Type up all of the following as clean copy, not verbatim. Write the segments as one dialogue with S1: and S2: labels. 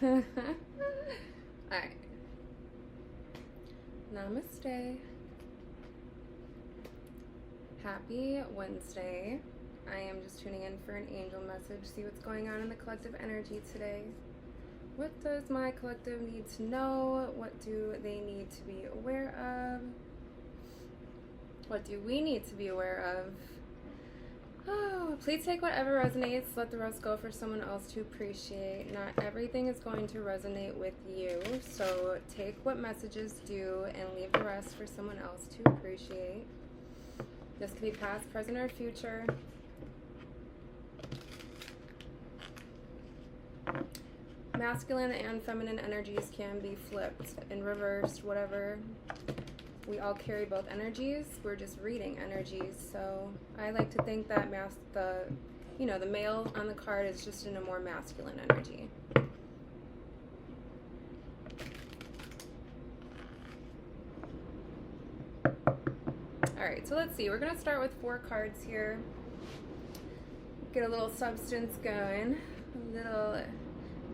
S1: Alright. Namaste. Happy Wednesday. I am just tuning in for an angel message, see what's going on in the collective energy today. What does my collective need to know? What do they need to be aware of? What do we need to be aware of? Oh, please take whatever resonates. Let the rest go for someone else to appreciate. Not everything is going to resonate with you, so take what messages do and leave the rest for someone else to appreciate. This could be past, present, or future. Masculine and feminine energies can be flipped and reversed, whatever. We all carry both energies. We're just reading energies. So I like to think that the male on the card is just in a more masculine energy. All right, so let's see. We're going to start with 4 cards here. Get a little substance going, a little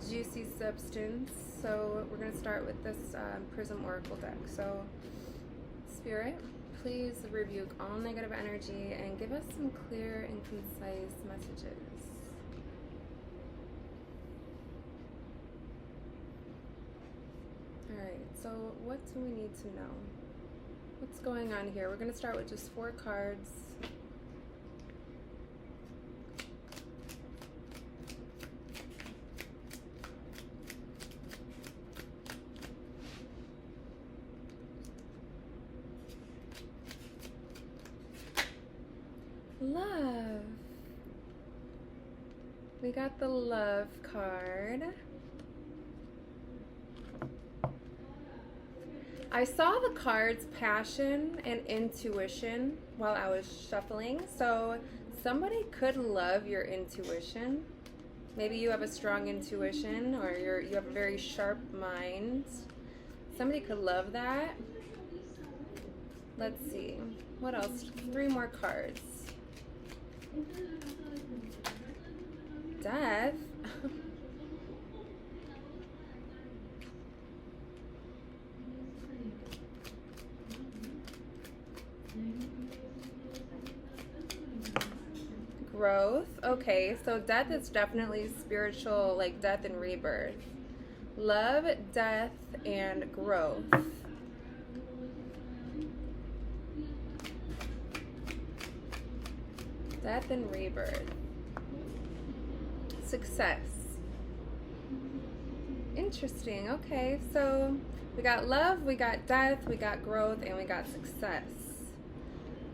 S1: juicy substance. So we're going to start with this Prism Oracle deck. So Spirit, please rebuke all negative energy and give us some clear and concise messages. All right, so what do we need to know? What's going on here? We're going to start with just 4 cards. Love. We got the love card. I saw the cards passion and intuition while I was shuffling, so somebody could love your intuition. Maybe you have a strong intuition, or you have a very sharp mind. Somebody could love that. Let's see. What else? 3 more cards. Death. Growth. Okay, so death is definitely spiritual, like death and rebirth. Love, death, and growth. Death and rebirth. Success. Interesting. Okay, so we got love, we got death, we got growth, and we got success.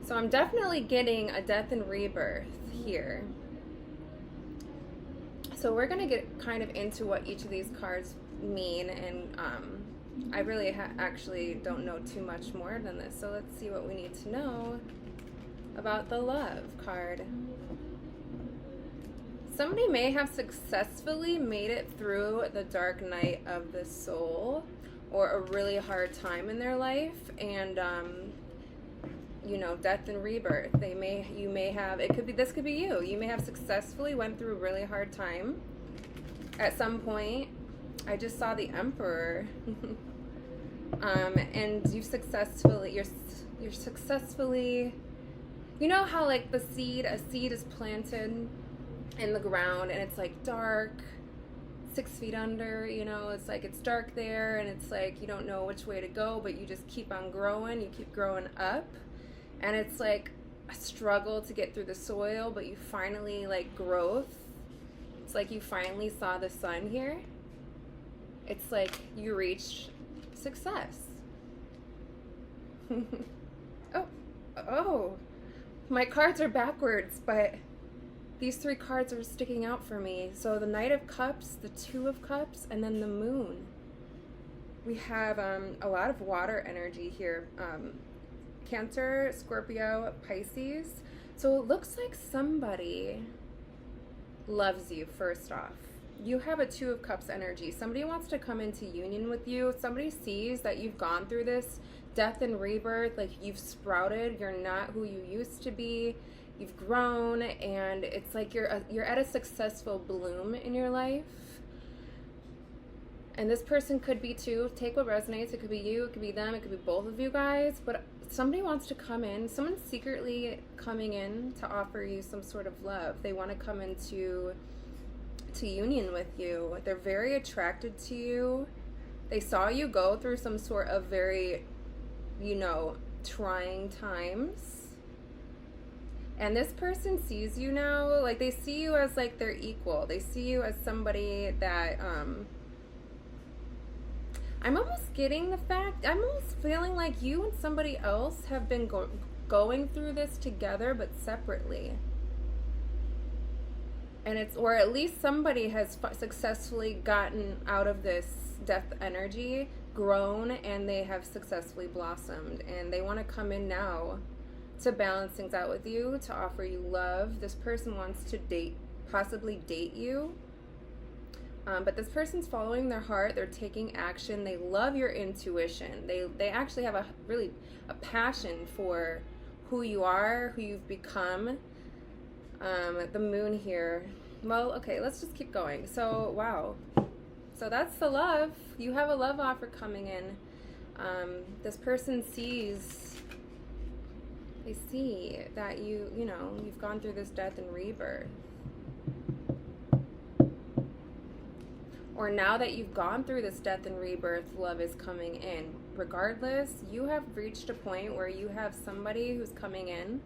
S1: So I'm definitely getting a death and rebirth here. So we're going to get kind of into what each of these cards mean, and I really actually don't know too much more than this. So let's see what we need to know about the love card. Somebody may have successfully made it through the dark night of the soul, or a really hard time in their life, and death and rebirth. This could be you. You may have successfully went through a really hard time at some point. I just saw the Emperor. And you're successfully, you know how like a seed is planted in the ground and it's like dark, 6 feet under, it's like it's dark there and it's like you don't know which way to go, but you just keep on growing, you keep growing up, and it's like a struggle to get through the soil, but you finally, like, growth, it's like you finally saw the sun here. It's like you reached success. Oh, my cards are backwards, but these 3 cards are sticking out for me. So the Knight of Cups, the 2 of Cups, and then the Moon. We have a lot of water energy here. Cancer, Scorpio, Pisces. So it looks like somebody loves you, first off. You have a 2 of Cups energy. Somebody wants to come into union with you. Somebody sees that you've gone through this death and rebirth, like you've sprouted. You're not who you used to be. You've grown, and it's like you're at a successful bloom in your life. And this person could be too. Take what resonates. It could be you, it could be them, it could be both of you guys. But somebody wants to come in. Someone's secretly coming in to offer you some sort of love. They want to come into union with you. They're very attracted to you. They saw you go through some sort of very, trying times. And this person sees you now, like they see you as like their equal. They see you as somebody that, I'm almost getting the fact, I'm almost feeling like you and somebody else have been going through this together, but separately. And or at least somebody has successfully gotten out of this death energy, grown, and they have successfully blossomed. And they want to come in now to balance things out with you, to offer you love. This person wants to possibly date you. But this person's following their heart. They're taking action. They love your intuition. They actually have a passion for who you are, who you've become. The moon here. Well, okay, let's just keep going. So, wow. So that's the love. You have a love offer coming in. This person they see that you've gone through this death and rebirth. Or now that you've gone through this death and rebirth, love is coming in. Regardless, you have reached a point where you have somebody who's coming in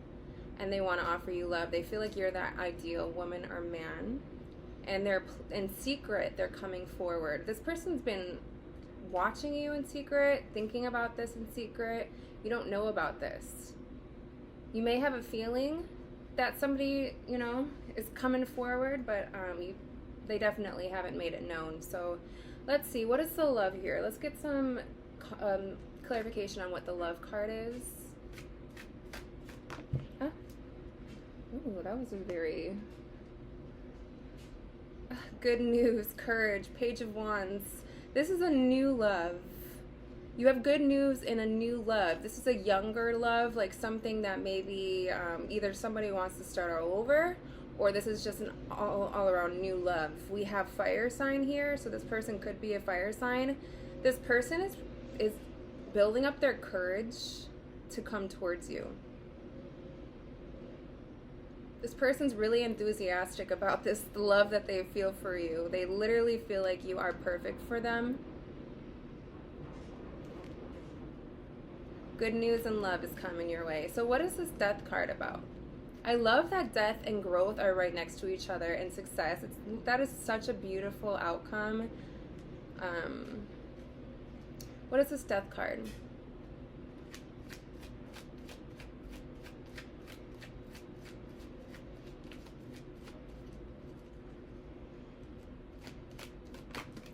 S1: and they want to offer you love. They feel like you're that ideal woman or man. And they're in secret, they're coming forward. This person's been watching you in secret, thinking about this in secret. You don't know about this. You may have a feeling that somebody, is coming forward, but they definitely haven't made it known. So let's see, what is the love here? Let's get some clarification on what the love card is. Huh? Ooh, that was a very good news, courage, Page of Wands. This is a new love. You have good news in a new love. This is a younger love, like something that maybe either somebody wants to start all over, or this is just an all-around new love. We have fire sign here, so this person could be a fire sign. This person is building up their courage to come towards you. This person's really enthusiastic about this love that they feel for you. They literally feel like you are perfect for them. Good news and love is coming your way. So what is this death card about? I love that death and growth are right next to each other, and success. That is such a beautiful outcome. What is this death card?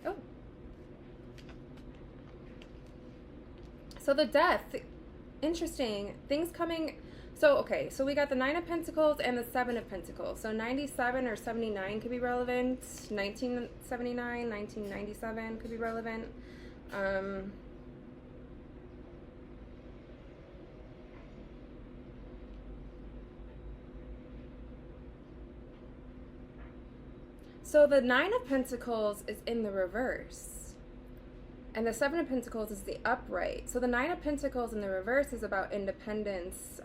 S1: Oh. So the death, interesting. Things coming. So, okay, so we got the 9 of Pentacles and the 7 of Pentacles. So 97 or 79 could be relevant. 1979, 1997 could be relevant. So the 9 of Pentacles is in the reverse. And the 7 of Pentacles is the upright. So the 9 of Pentacles in the reverse is about independence,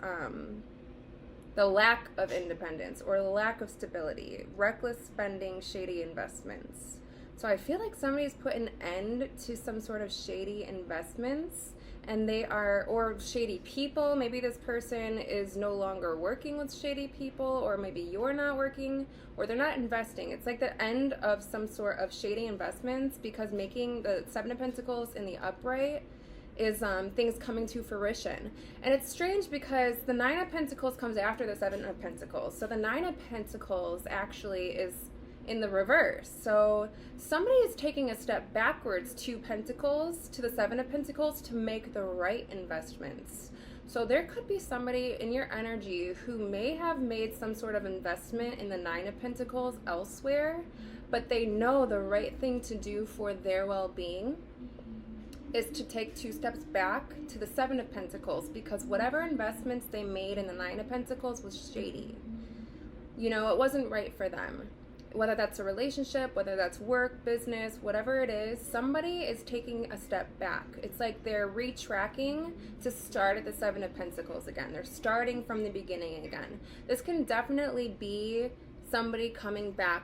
S1: the lack of independence or the lack of stability, reckless spending, shady investments. So I feel like somebody's put an end to some sort of shady investments, and or shady people. Maybe this person is no longer working with shady people, or maybe you're not working, or they're not investing. It's like the end of some sort of shady investments, because making the 7 of Pentacles in the upright is things coming to fruition. And it's strange because the 9 of Pentacles comes after the 7 of Pentacles. So the 9 of Pentacles actually is in the reverse. So somebody is taking a step backwards to Pentacles, to the 7 of Pentacles, to make the right investments. So there could be somebody in your energy who may have made some sort of investment in the 9 of Pentacles elsewhere, but they know the right thing to do for their well-being is to take 2 steps back to the 7 of Pentacles, because whatever investments they made in the 9 of Pentacles was shady. It wasn't right for them. whether that's a relationship, whether that's work, business, whatever it is, somebody is taking a step back. It's like they're retracking to start at the Seven of Pentacles again. They're starting from the beginning again. This can definitely be somebody coming back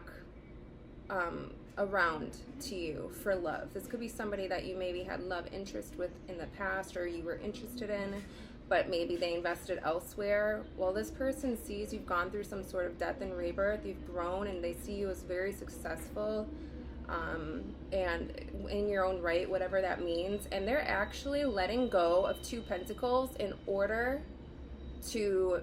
S1: around to you for love. This could be somebody that you maybe had love interest with in the past, or you were interested in, but maybe they invested elsewhere. Well, this person sees you've gone through some sort of death and rebirth, you've grown, and they see you as very successful, and in your own right, whatever that means. And they're actually letting go of Two Pentacles in order to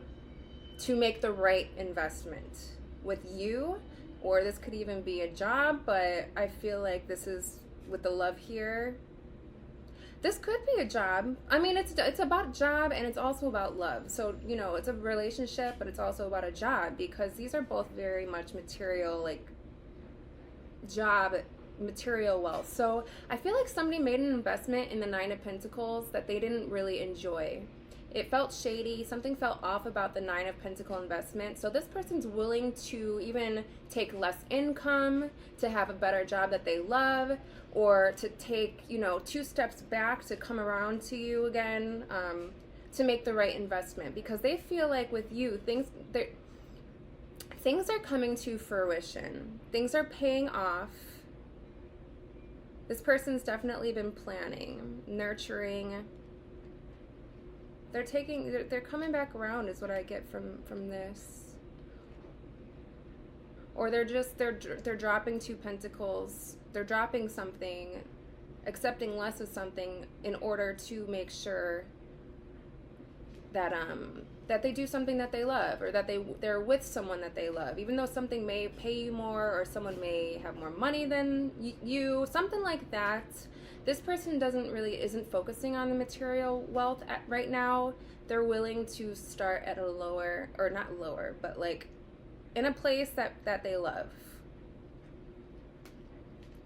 S1: make the right investment with you. Or this could even be a job, but I feel like this is, with the love here, this could be a job. I mean, it's about job, and it's also about love. So, you know, it's a relationship, but it's also about a job, because these are both very much material, like job, material wealth. So I feel like somebody made an investment in the Nine of Pentacles that they didn't really enjoy. It felt shady. Something felt off about the Nine of Pentacle investment. So this person's willing to even take less income to have a better job that they love, or to take, you know, 2 steps back to come around to you again, to make the right investment, because they feel like with you, things are coming to fruition. Things are paying off. This person's definitely been planning, nurturing. They're coming back around is what I get from this. Or they're dropping 2 Pentacles. They're dropping something, accepting less of something in order to make sure that that they do something that they love, or that they're with someone that they love, even though something may pay you more, or someone may have more money than you, something like that. This person isn't focusing on the material wealth right now. They're willing to start at a lower, or not lower, but like in a place that they love.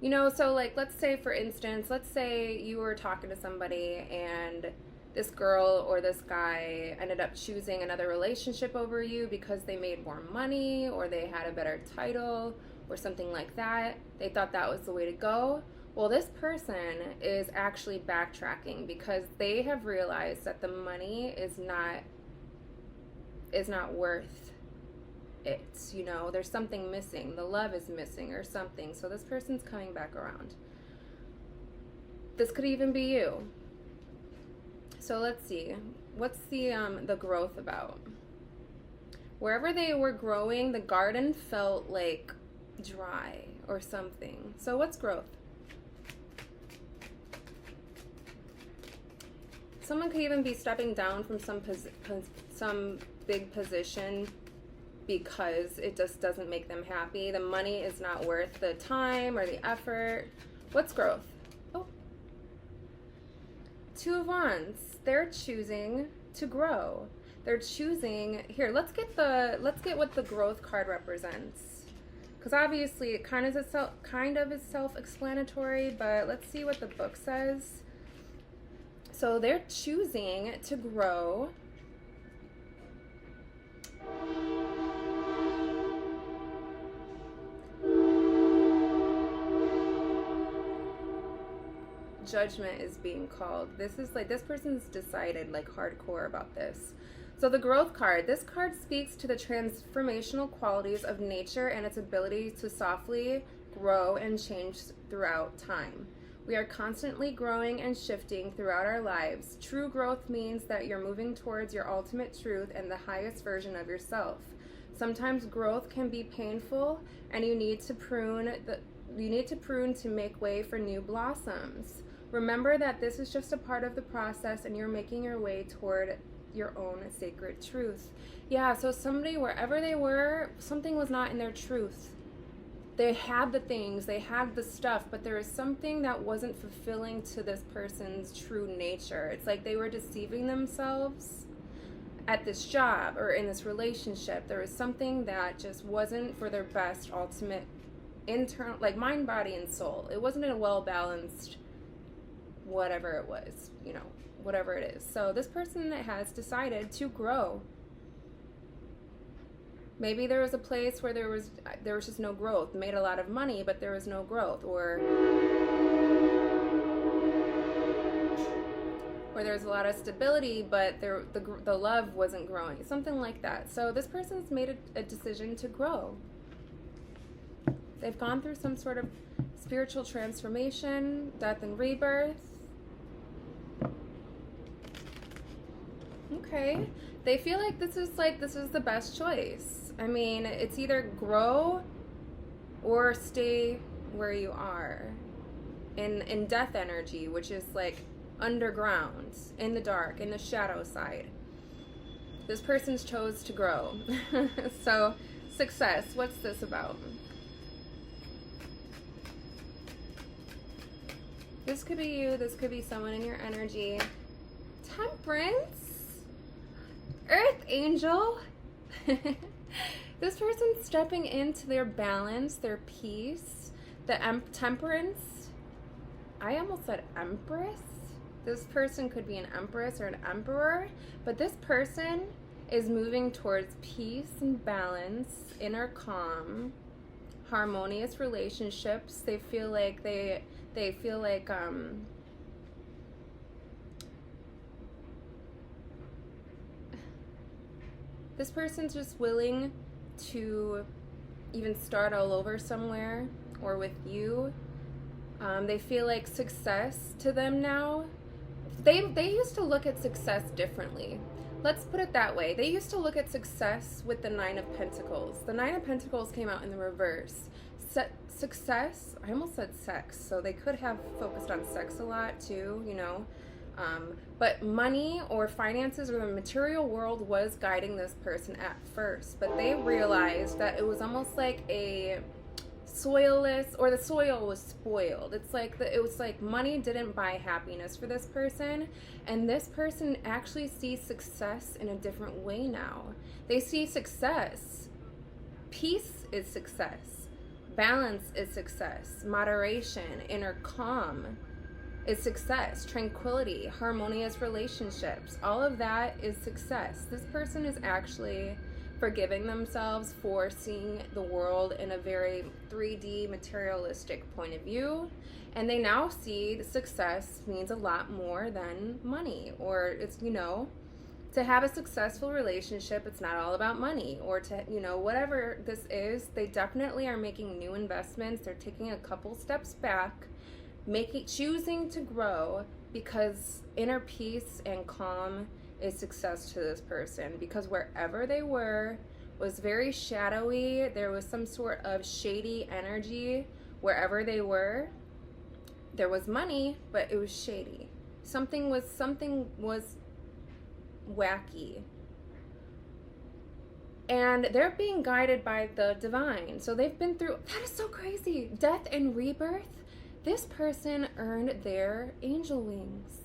S1: You know, so like, let's say, for instance, let's say you were talking to somebody and this girl or this guy ended up choosing another relationship over you because they made more money, or they had a better title, or something like that. They thought that was the way to go. Well, this person is actually backtracking because they have realized that the money is not worth it. You know, there's something missing. The love is missing or something. So this person's coming back around. This could even be you. So let's see. What's the growth about? Wherever they were growing, the garden felt like dry or something. So what's growth? Someone could even be stepping down from some big position because it just doesn't make them happy. The money is not worth the time or the effort. What's growth? Oh, 2 of Wands. They're choosing to grow. They're choosing here. Let's get what the growth card represents, because obviously it kind of is self-explanatory. But let's see what the book says. So they're choosing to grow. Judgment is being called. This is like, this person's decided like hardcore about this. So the growth card, this card speaks to the transformational qualities of nature and its ability to softly grow and change throughout time. We are constantly growing and shifting throughout our lives. True growth means that you're moving towards your ultimate truth and the highest version of yourself. Sometimes growth can be painful, and you need to prune to make way for new blossoms. Remember that this is just a part of the process, and you're making your way toward your own sacred truth. Yeah, so somebody, wherever they were, something was not in their truth. They had the things, they had the stuff, but there was something that wasn't fulfilling to this person's true nature. It's like they were deceiving themselves at this job or in this relationship. There was something that just wasn't for their best ultimate internal, like mind, body, and soul. It wasn't a well-balanced whatever it was, you know, whatever it is. So this person has decided to grow. Maybe there was a place where there was just no growth. Made a lot of money, but there was no growth, or there was a lot of stability, but the love wasn't growing. Something like that. So this person's made a decision to grow. They've gone through some sort of spiritual transformation, death and rebirth. Okay. They feel like this is the best choice. I mean, it's either grow or stay where you are in death energy, which is like underground, in the dark, in the shadow side. This person's chose to grow. So, success, what's this about? This could be you, this could be someone in your energy. Temperance? Earth angel? This person's stepping into their balance, their peace, the temperance. I almost said empress. This person could be an empress or an emperor, but this person is moving towards peace and balance, inner calm, harmonious relationships. They feel like this person's just willing to even start all over somewhere or with you. They feel like success to them now. They used to look at success differently. Let's put it that way. They used to look at success with the Nine of Pentacles. The Nine of Pentacles came out in the reverse. Success, I almost said sex, so they could have focused on sex a lot too, you know. But money or finances or the material world was guiding this person at first, but they realized that it was almost like a soilless, or the soil was spoiled. It was like money didn't buy happiness for this person, and this person actually sees success in a different way now. They see success. Peace is success. Balance is success. Moderation, inner calm is success. Tranquility, harmonious relationships, all of that is success. This person is actually forgiving themselves for seeing the world in a very 3D materialistic point of view, and they now see that success means a lot more than money, or it's, you know, to have a successful relationship, it's not all about money, or to, you know, whatever this is. They definitely are making new investments. They're taking a couple steps back, choosing to grow, because inner peace and calm is success to this person, because wherever they were was very shadowy. There was some sort of shady energy wherever they were. There was money, but it was shady. Something was wacky. And they're being guided by the divine. So they've been through, that is so crazy, death and rebirth. This person earned their angel wings.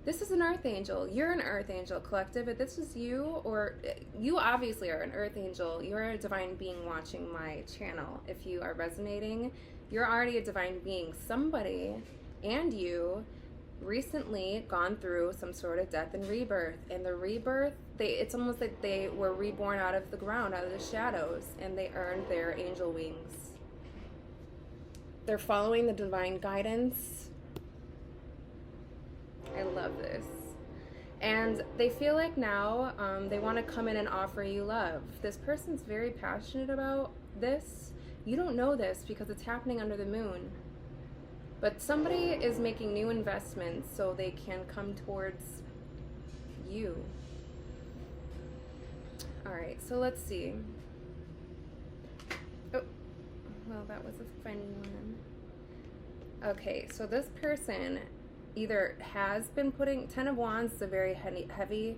S1: This is an earth angel. You're an earth angel, collective. If this is you, or you obviously are an earth angel, you're a divine being watching my channel. If you are resonating, you're already a divine being. Somebody and you recently gone through some sort of death and rebirth. And the rebirth, it's almost like they were reborn out of the ground, out of the shadows, and they earned their angel wings. They're following the divine guidance. I love this. And they feel like now they want to come in and offer you love. This person's very passionate about this. You don't know this because it's happening under the moon. But somebody is making new investments so they can come towards you. All right, so let's see. Oh, well, that was a funny one. Okay, so this person either has been putting, 10 of Wands is a very heavy,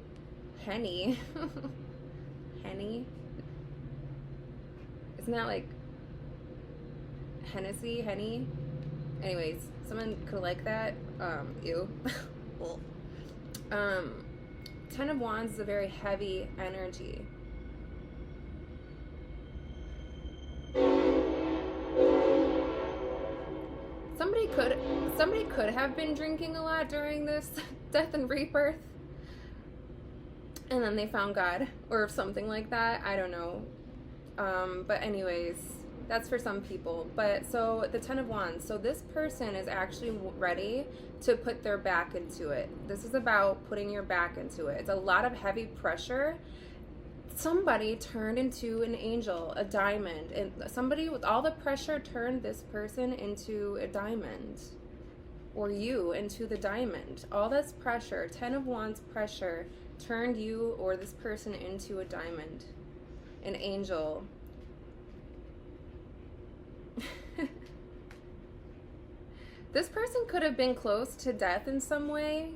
S1: Henny. Isn't that like Hennessy, Henny? Anyways, someone could like that. Ew. 10 of Wands is a very heavy energy. Somebody could have been drinking a lot during this death and rebirth, and then they found God or something like that. I don't know. But anyways, that's for some people. But so the Ten of Wands. So this person is actually ready to put their back into it. This is about putting your back into it. It's a lot of heavy pressure. Somebody turned into an angel, a diamond, and somebody with all the pressure turned this person into a diamond, or you into the diamond. All this pressure, 10 of Wands pressure, turned you or this person into a diamond, an angel. This person could have been close to death in some way.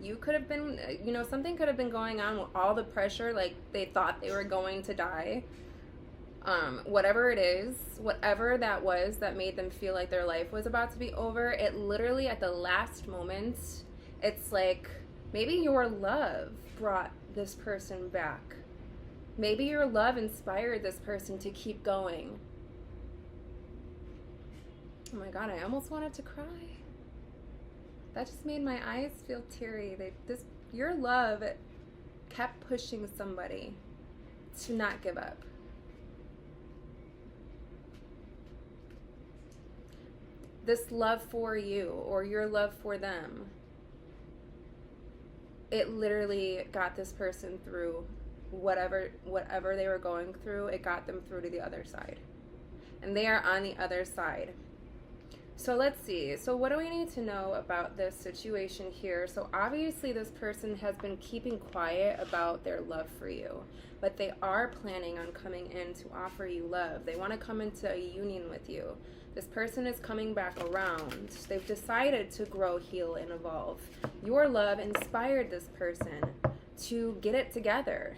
S1: You could have been, you know, something could have been going on with all the pressure, like they thought they were going to die. Whatever it is, whatever that was that made them feel like their life was about to be over, it literally at the last moment, it's like maybe your love brought this person back. Maybe your love inspired this person to keep going. Oh my God, I almost wanted to cry. That just made my eyes feel teary. Your love kept pushing somebody to not give up. This love for you or your love for them, it literally got this person through whatever they were going through. It got them through to the other side. And they are on the other side. So let's see. So what do we need to know about this situation here? So obviously this person has been keeping quiet about their love for you, but they are planning on coming in to offer you love. They want to come into a union with you. This person is coming back around. They've decided to grow, heal, and evolve. Your love inspired this person to get it together.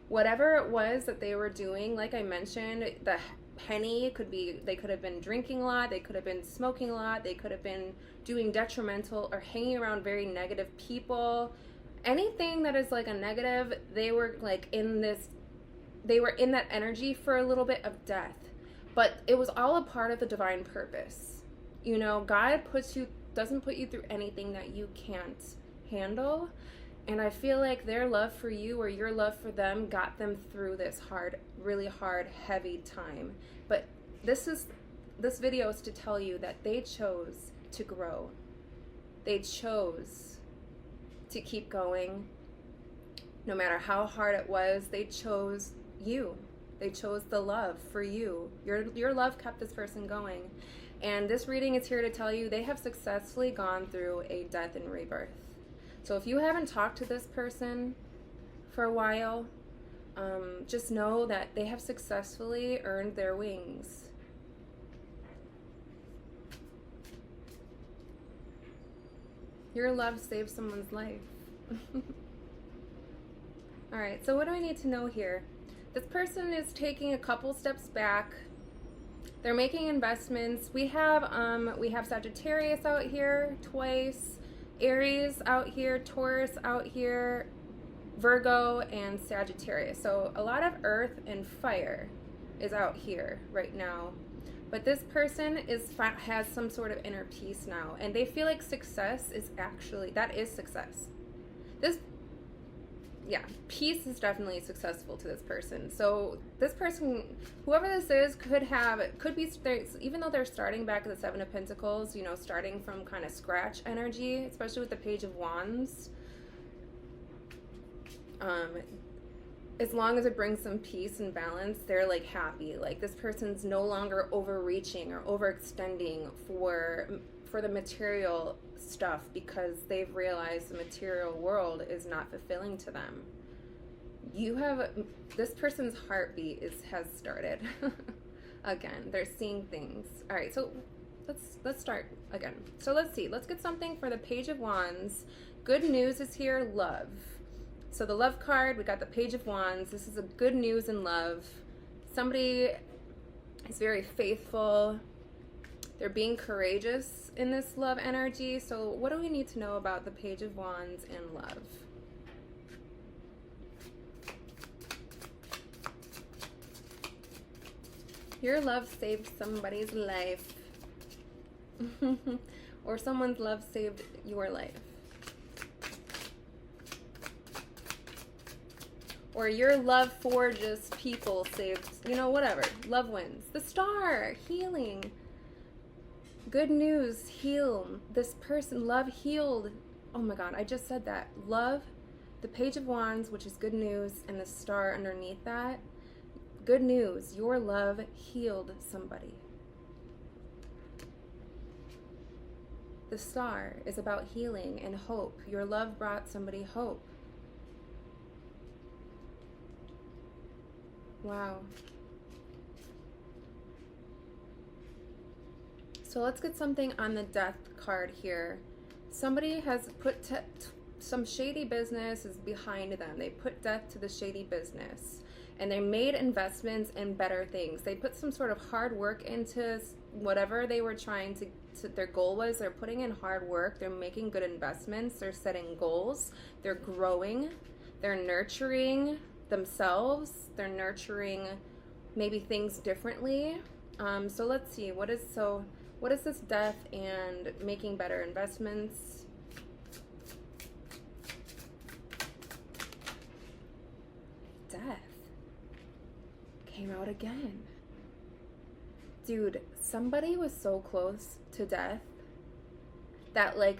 S1: Whatever it was that they were doing, like I mentioned, the penny could be, they could have been drinking a lot, they could have been smoking a lot, they could have been doing detrimental or hanging around very negative people. Anything that is like a negative, they were like they were in that energy for a little bit of death. But it was all a part of the divine purpose. You know, God doesn't put you through anything that you can't handle. And I feel like their love for you or your love for them got them through this hard, really hard, heavy time. But this video is to tell you that they chose to grow. They chose to keep going. No matter how hard it was, they chose you. They chose the love for you. Your love kept this person going. And this reading is here to tell you they have successfully gone through a death and rebirth. So if you haven't talked to this person for a while, just know that they have successfully earned their wings. Your love saved someone's life. All right, so what do I need to know here? This person is taking a couple steps back. They're making investments. We have Sagittarius out here twice. Aries out here, Taurus out here, Virgo, and Sagittarius. So a lot of earth and fire is out here right now. But this person has some sort of inner peace now. And they feel like success is that is success. Peace is definitely successful to this person. So this person, whoever this is, could be, even though they're starting back at the Seven of Pentacles, you know, starting from kind of scratch energy, especially with the Page of Wands. As long as it brings some peace and balance, they're like happy. Like this person's no longer overreaching or overextending for the material stuff because they've realized the material world is not fulfilling to them. This person's heartbeat has started again. They're seeing things. All right, so let's start again. So let's see. Let's get something for the Page of Wands. Good news is here, love. So the love card, we got the Page of Wands. This is a good news in love. Somebody is very faithful. They're being courageous in this love energy. So what do we need to know about the Page of Wands and love? Your love saved somebody's life. Or someone's love saved your life. Or your love for just people saved, you know, whatever. Love wins. The Star, healing. Good news, heal. This person, love healed. Oh my God, I just said that. Love, the Page of Wands, which is good news, and the Star underneath that. Good news, your love healed somebody. The Star is about healing and hope. Your love brought somebody hope. Wow. So let's get something on the Death card here. Somebody has put some shady business is behind them. They put death to the shady business. And they made investments in better things. They put some sort of hard work into whatever they were trying to their goal was. They're putting in hard work. They're making good investments. They're setting goals. They're growing. They're nurturing themselves. They're nurturing maybe things differently. So let's see. What is this death and making better investments? Death came out again. Dude, somebody was so close to death that like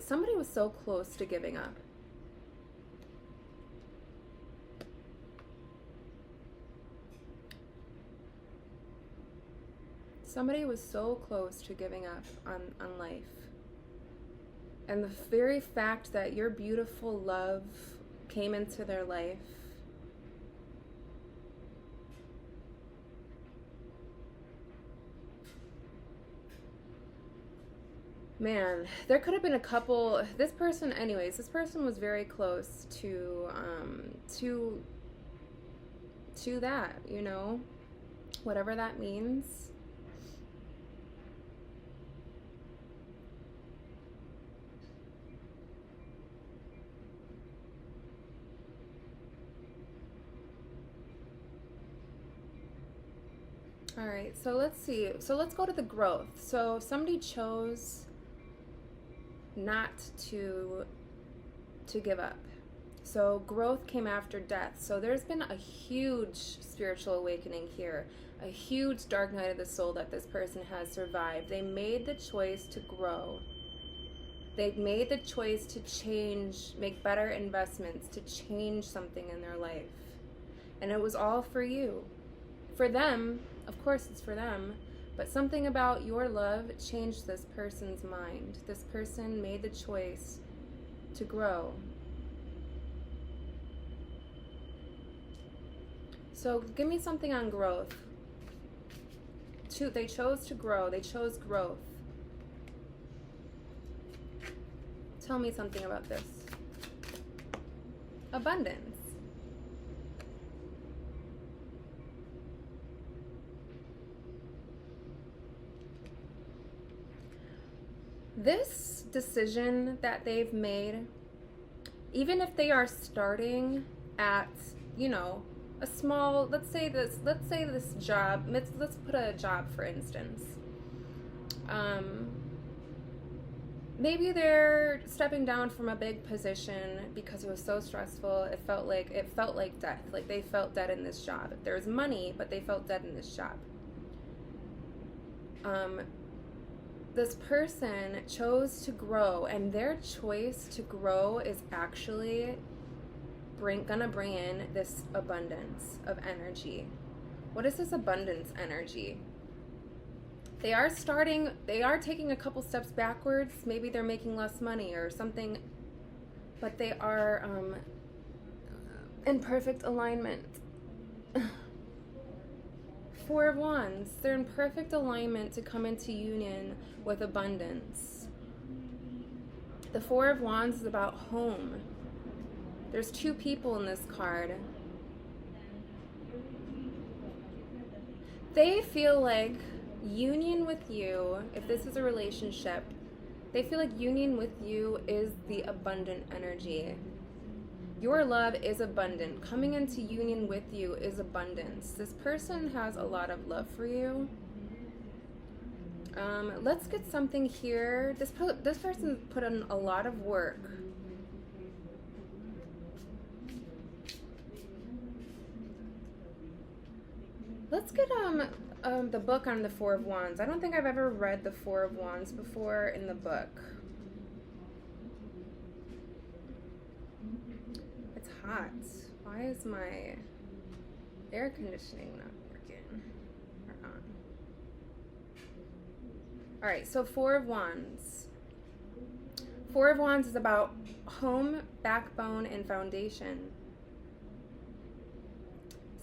S1: somebody was so close to giving up. Somebody was so close to giving up on life. And the very fact that your beautiful love came into their life, man, there could have been a couple. This person was very close to that, you know, whatever that means. All right, so let's see. So let's go to the growth. So somebody chose not to give up. So growth came after death. So there's been a huge spiritual awakening here, a huge dark night of the soul that this person has survived. They made the choice to grow. They made the choice to change, make better investments, to change something in their life. And it was all for you. For them, of course it's for them, but something about your love changed this person's mind. This person made the choice to grow. So give me something on growth. They chose to grow. They chose growth. Tell me something about this. Abundance. This decision that they've made, even if they are starting at, you know, a small, let's say this job, let's put a job for instance. Maybe they're stepping down from a big position because it was so stressful. It felt like death. Like they felt dead in this job. There was money, but they felt dead in this job. This person chose to grow, and their choice to grow is actually gonna bring in this abundance of energy. What is this abundance energy? They are taking a couple steps backwards. Maybe they're making less money or something, but they are in perfect alignment. Four of Wands. They're in perfect alignment to come into union with abundance. The Four of Wands is about home. There's two people in this card. They feel like union with you, if this is a relationship, they feel like union with you is the abundant energy. Your love is abundant. Coming into union with you is abundance. This person has a lot of love for you. Let's get something here. This person put in a lot of work. Let's get the book on the Four of Wands. I don't think I've ever read the Four of Wands before in the book. It's hot. Why is my air conditioning not working? Or on? All right, so Four of Wands. Four of Wands is about home, backbone, and foundation.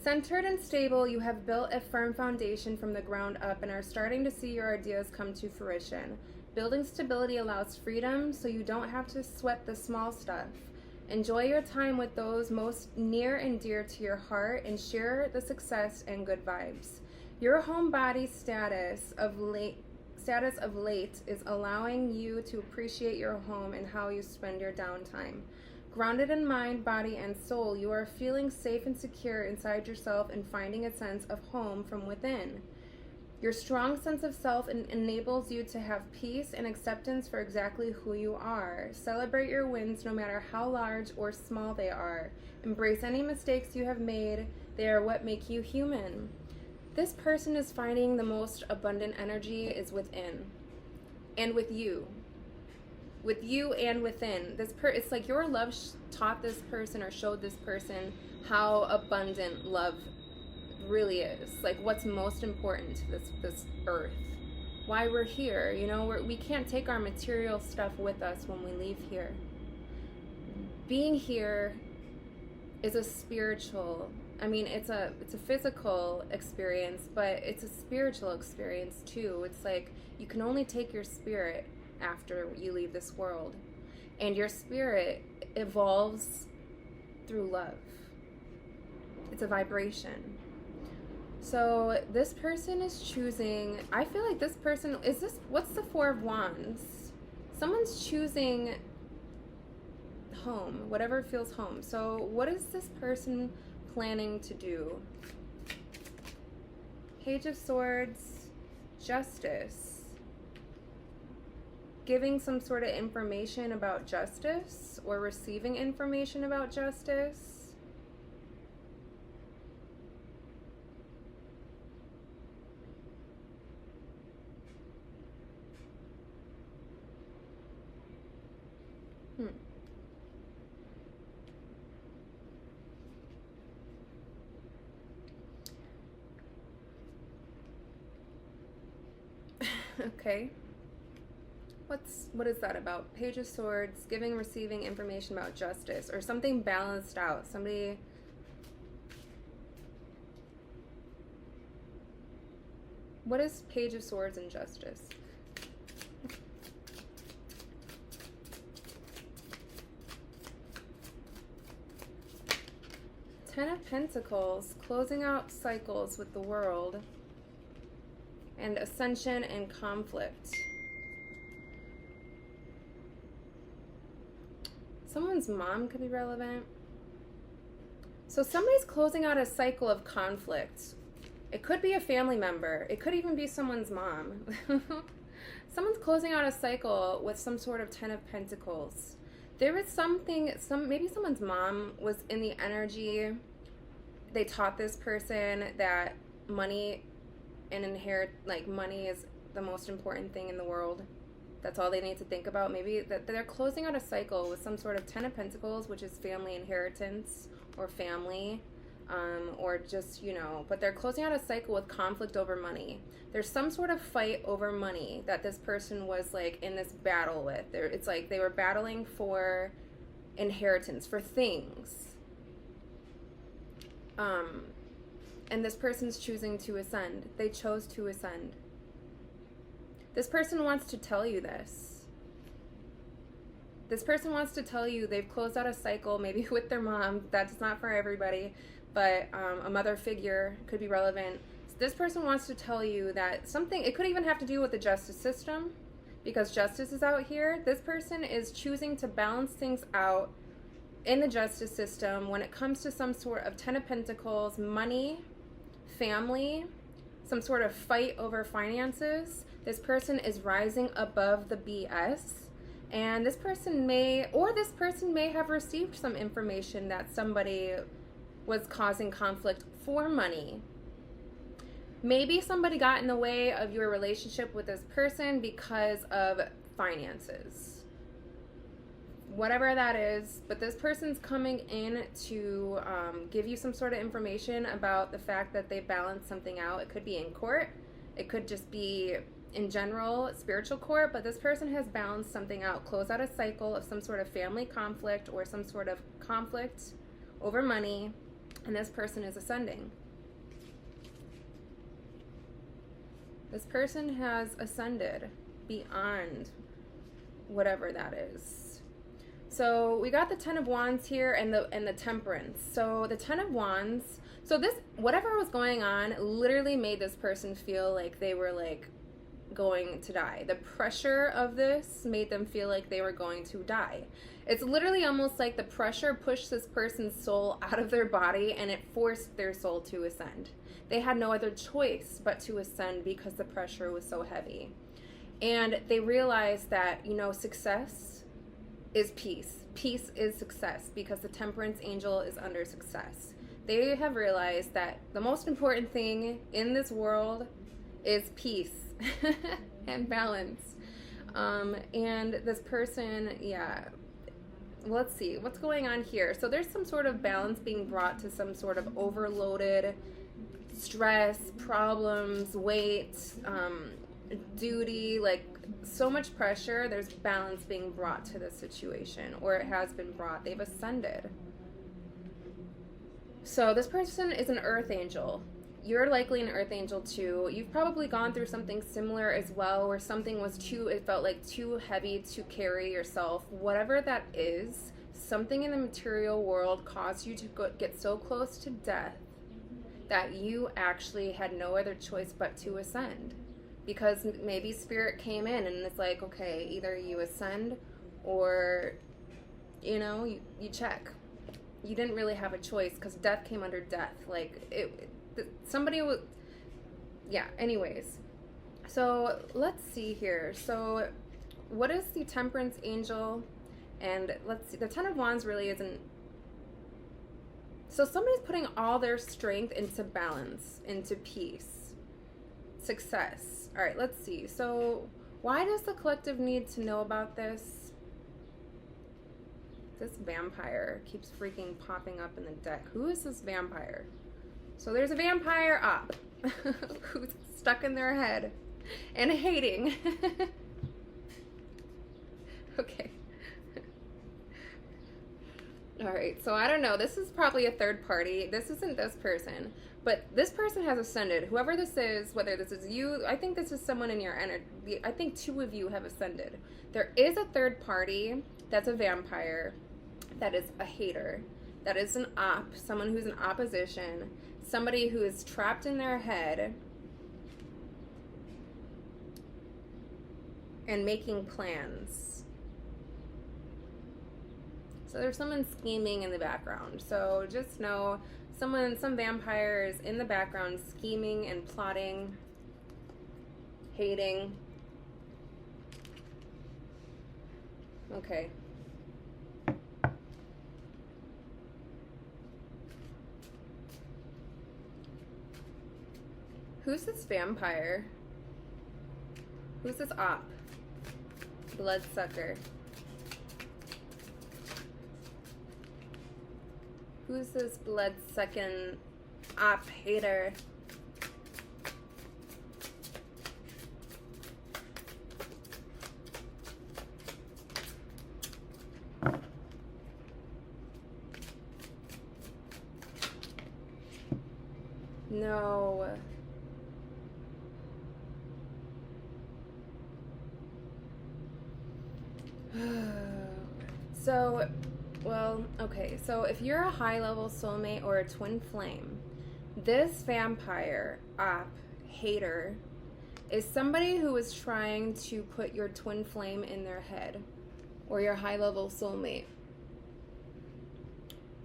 S1: Centered and stable, you have built a firm foundation from the ground up and are starting to see your ideas come to fruition. Building stability allows freedom, so you don't have to sweat the small stuff. Enjoy your time with those most near and dear to your heart and share the success and good vibes. Your homebody status of late is allowing you to appreciate your home and how you spend your downtime. Grounded in mind, body, and soul, you are feeling safe and secure inside yourself and finding a sense of home from within. Your strong sense of self enables you to have peace and acceptance for exactly who you are. Celebrate your wins no matter how large or small they are. Embrace any mistakes you have made. They are what make you human. This person is finding the most abundant energy is within and with you. With you and within. It's like your love taught this person or showed this person how abundant love really is. Like what's most important to this earth. Why we're here. You know, we can't take our material stuff with us when we leave here. Being here is a spiritual, I mean, it's a physical experience, but it's a spiritual experience too. It's like you can only take your spirit after you leave this world, and your spirit evolves through love. It's a vibration. So this person is choosing, I feel like this person what's the Four of Wands? Someone's choosing home, whatever feels home. So what is this person planning to do? Page of Swords, Justice. Giving some sort of information about justice or receiving information about justice. Okay. What is that about? Page of Swords, giving, receiving information about justice, or something balanced out. Somebody. What is Page of Swords and justice? Ten of Pentacles, closing out cycles with the world, and ascension and conflict. Someone's mom could be relevant. So somebody's closing out a cycle of conflict. It could be a family member. It could even be someone's mom. Someone's closing out a cycle with some sort of Ten of Pentacles. There is something, maybe someone's mom was in the energy. They taught this person that money and money is the most important thing in the world. That's all they need to think about. Maybe that they're closing out a cycle with some sort of Ten of Pentacles, which is family inheritance or family, or just, but they're closing out a cycle with conflict over money. There's some sort of fight over money that this person was like in this battle with. It's like they were battling for inheritance, for things. And this person's choosing to ascend. They chose to ascend. This person wants to tell you this. This person wants to tell you they've closed out a cycle, maybe with their mom. That's not for everybody, but a mother figure could be relevant. This person wants to tell you that something, it could even have to do with the justice system, because justice is out here. This person is choosing to balance things out in the justice system when it comes to some sort of Ten of Pentacles, money, family, some sort of fight over finances. This person is rising above the BS, and this person may have received some information that somebody was causing conflict for money. Maybe somebody got in the way of your relationship with this person because of finances. Whatever that is, but this person's coming in to give you some sort of information about the fact that they balanced something out. It could be in court. It could just be in general spiritual court, but this person has balanced something out, closed out a cycle of some sort of family conflict or some sort of conflict over money, and this person is ascending. This person has ascended beyond whatever that is. So we got the Ten of Wands here and the Temperance. So the Ten of Wands, so this, whatever was going on, literally made this person feel like they were like going to die. The pressure of this made them feel like they were going to die. It's literally almost like the pressure pushed this person's soul out of their body and it forced their soul to ascend. They had no other choice but to ascend because the pressure was so heavy. And they realized that, you know, success is peace. Peace is success because the Temperance angel is under success. They have realized that the most important thing in this world is peace and balance. And this person, yeah, let's see what's going on here. So there's some sort of balance being brought to some sort of overloaded stress, problems, weight, duty, like so much pressure. There's balance being brought to the situation, or it has been brought. They've ascended. So this person is an earth angel. You're likely an earth angel too. You've probably gone through something similar as well, where something was it felt like too heavy to carry yourself. Whatever that is, something in the material world caused you to get so close to death that you actually had no other choice but to ascend. Because maybe spirit came in and it's like, okay, either you ascend or, you know, you check. You didn't really have a choice because death came under death. Like, somebody was, yeah, anyways. So let's see here. So what is the Temperance angel? And let's see, the Ten of Wands really isn't. So somebody's putting all their strength into balance, into peace, success. All right, let's see. So why does the collective need to know about this? This vampire keeps freaking popping up in the deck. Who is this vampire? So there's a vampire up who's stuck in their head and hating. Okay. All right, so I don't know. This is probably a third party. This isn't this person, but this person has ascended. Whoever this is, whether this is you, I think this is someone in your energy. I think two of you have ascended. There is a third party that's a vampire, that is a hater, that is an op, someone who's in opposition, somebody who is trapped in their head and making plans. So there's someone scheming in the background. So just know some vampires in the background scheming and plotting, hating. Okay. Who's this vampire? Who's this op? Bloodsucker. Who's this blood-sucking op hater? No. So, well, okay, so if you're a high-level soulmate or a twin flame, this vampire, op, hater, is somebody who is trying to put your twin flame in their head, or your high-level soulmate.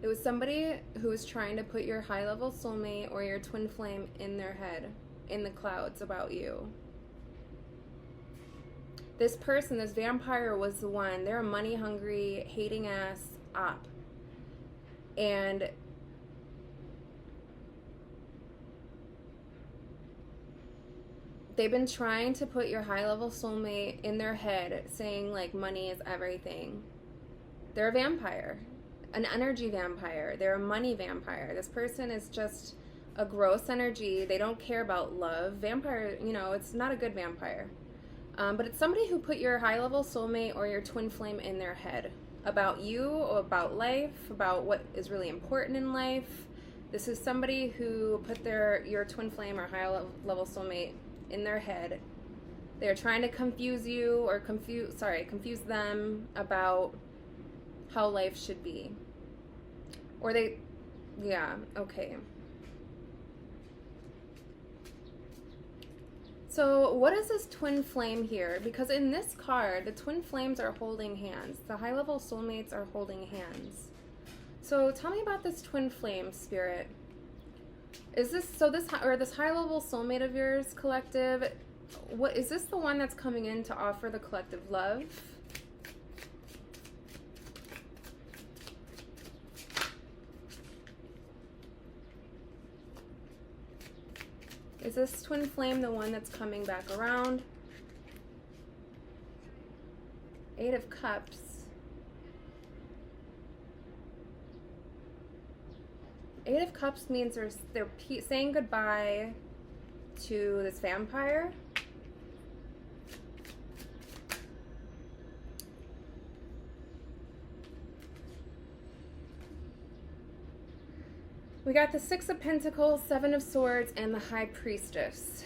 S1: It was somebody who was trying to put your high-level soulmate or your twin flame in their head, in the clouds about you. This person, this vampire, was the one. They're a money-hungry, hating-ass op. And They've been trying to put your high-level soulmate in their head, saying, like, money is everything. They're a vampire, an energy vampire. They're a money vampire. This person is just a gross energy. They don't care about love. Vampire, you know, it's not a good vampire. But it's somebody who put your high-level soulmate or your twin flame in their head about you, or about life, about what is really important in life. This is somebody who put your twin flame or high-level soulmate in their head. They're trying to confuse you or confuse them about how life should be. Or yeah, okay. So what is this twin flame here? Because in this card, the twin flames are holding hands. The high-level soulmates are holding hands. So tell me about this twin flame, Spirit. Is this this high-level soulmate of yours, collective? What is this, the one that's coming in to offer the collective love? Is this twin flame the one that's coming back around? 8 of Cups. Eight of Cups means they're saying goodbye to this vampire. We got the 6 of Pentacles, 7 of Swords, and the High Priestess.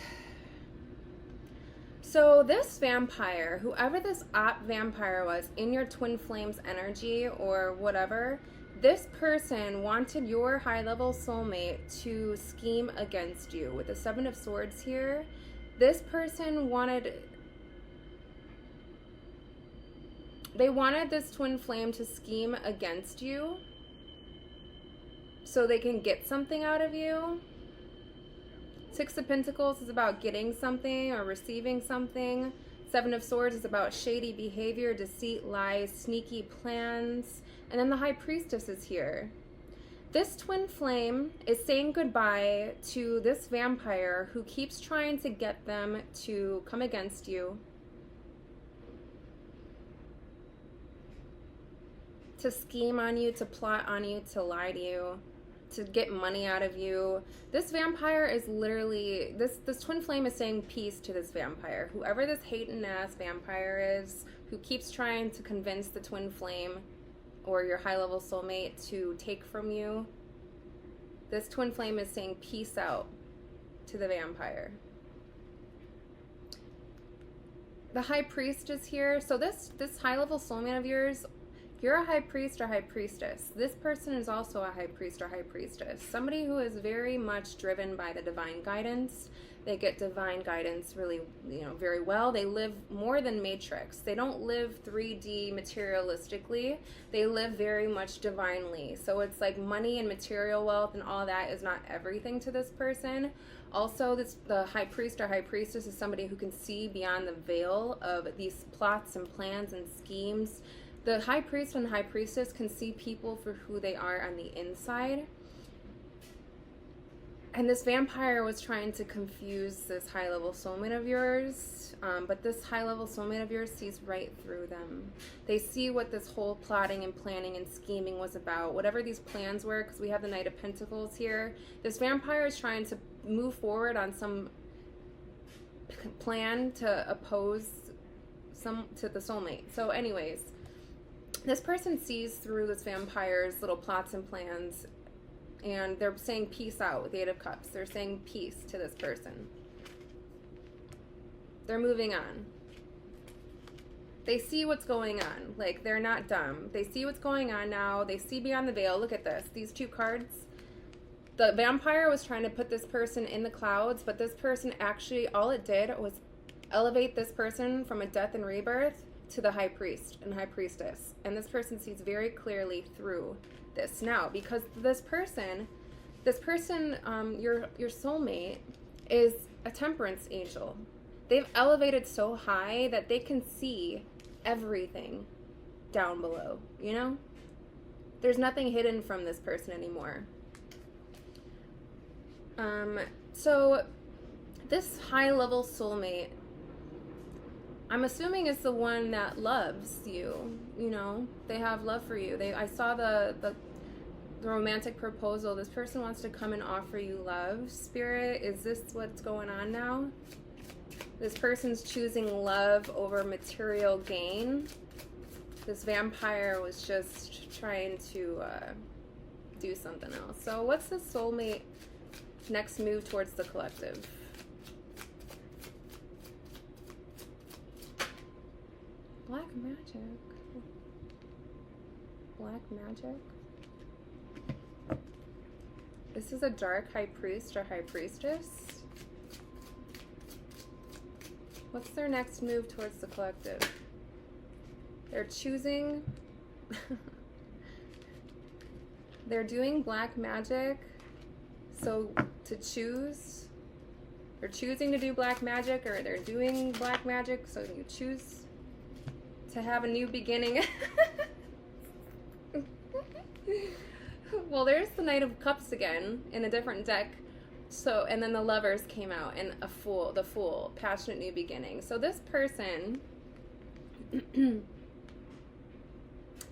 S1: So this vampire, whoever this op vampire was in your twin flames energy or whatever, this person wanted your high-level soulmate to scheme against you. With the 7 of Swords here, this person wanted this twin flame to scheme against you so they can get something out of you. 6 of Pentacles is about getting something or receiving something. 7 of Swords is about shady behavior, deceit, lies, sneaky plans. And then the High Priestess is here. This twin flame is saying goodbye to this vampire who keeps trying to get them to come against you, to scheme on you, to plot on you, to lie to you, to get money out of you. This vampire is literally, this twin flame is saying peace to this vampire. Whoever this hating ass vampire is, who keeps trying to convince the twin flame or your high-level soulmate to take from you, this twin flame is saying peace out to the vampire. The High Priest is here. So this high-level soulmate of yours, you're a high priest or high priestess. This person is also a high priest or high priestess. Somebody who is very much driven by the divine guidance. They get divine guidance really, very well. They live more than Matrix. They don't live 3D materialistically. They live very much divinely. So it's like money and material wealth and all that is not everything to this person. Also, the high priest or high priestess is somebody who can see beyond the veil of these plots and plans and schemes. The high priest and the high priestess can see people for who they are on the inside. And this vampire was trying to confuse this high-level soulmate of yours, but this high-level soulmate of yours sees right through them. They see what this whole plotting and planning and scheming was about. Whatever these plans were, because we have the Knight of Pentacles here, this vampire is trying to move forward on some plan to oppose to the soulmate. So anyways, this person sees through this vampire's little plots and plans, and they're saying peace out with the 8 of Cups. They're saying peace to this person. They're moving on. They see what's going on. Like, they're not dumb. They see what's going on now. They see beyond the veil. Look at this. These 2 cards. The vampire was trying to put this person in the clouds, but this person actually, all it did was elevate this person from a death and rebirth to the high priest and high priestess. And this person sees very clearly through this now, because this person, your soulmate is a temperance angel. They've elevated so high that they can see everything down below, There's nothing hidden from this person anymore. So This high-level soulmate, I'm assuming it's the one that loves you. You know, they have love for you. I saw the romantic proposal. This person wants to come and offer you love. Spirit, is this what's going on now? This person's choosing love over material gain. This vampire was just trying to do something else. So what's the soulmate next move towards the collective? Black magic. Black magic. This is a dark high priest or high priestess. What's their next move towards the collective? They're choosing. They're doing black magic. So to choose, they're choosing to do black magic, or they're doing black magic, so you choose to have a new beginning. Well, there's the Knight of Cups again in a different deck. So, and then the Lovers came out, and the Fool, passionate new beginning. So this person,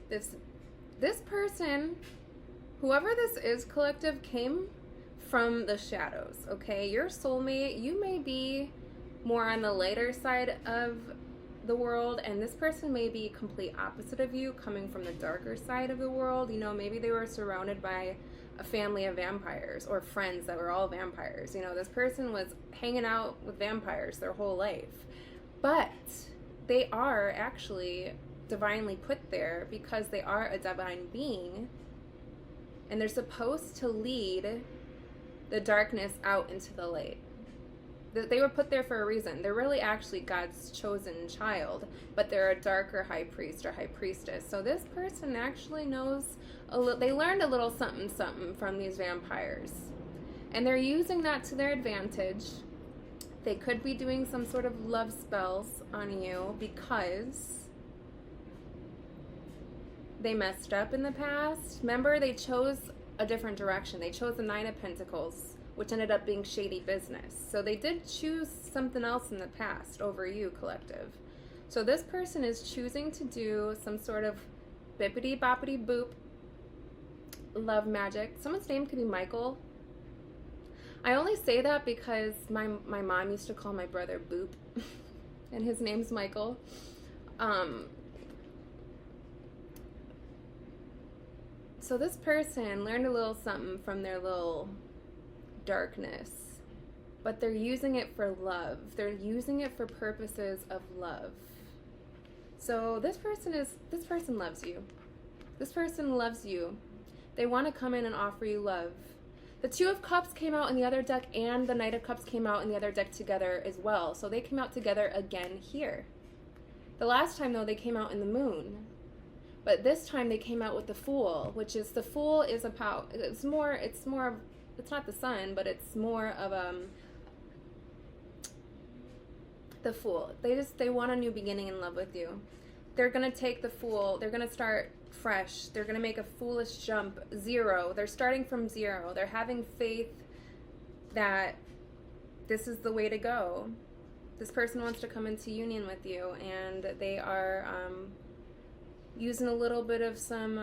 S1: this person, whoever this is, collective, came from the shadows, okay? Your soulmate, you may be more on the lighter side of the world, and this person may be complete opposite of you, coming from the darker side of the world. You know, maybe they were surrounded by a family of vampires or friends that were all vampires. You know, this person was hanging out with vampires their whole life, but they are actually divinely put there because they are a divine being, and they're supposed to lead the darkness out into the light. They were put there for a reason. They're really actually God's chosen child, but they're a darker high priest or high priestess. So this person actually knows they learned a little something from these vampires, and they're using that to their advantage. They could be doing some sort of love spells on you because they messed up in the past. Remember, they chose a different direction. They chose the Nine of Pentacles, which ended up being shady business. So they did choose something else in the past over you, collective. So this person is choosing to do some sort of bippity boppity boop love magic. Someone's name could be Michael. I only say that because my mom used to call my brother Boop, and his name's Michael. So this person learned a little something from their little darkness, but they're using it for love. They're using it for purposes of love. So this person loves you. This person loves you. They want to come in and offer you love. The Two of Cups came out in the other deck, and the Knight of Cups came out in the other deck together as well. So they came out together again here. The last time, though, they came out in the Moon. But this time they came out with the Fool, which is, the Fool is about, it's not the Sun, but it's more of the Fool. They want a new beginning in love with you. They're going to take the Fool, they're going to start fresh. They're going to make a foolish jump, zero. They're starting from zero. They're having faith that this is the way to go. This person wants to come into union with you, and they are using a little bit of some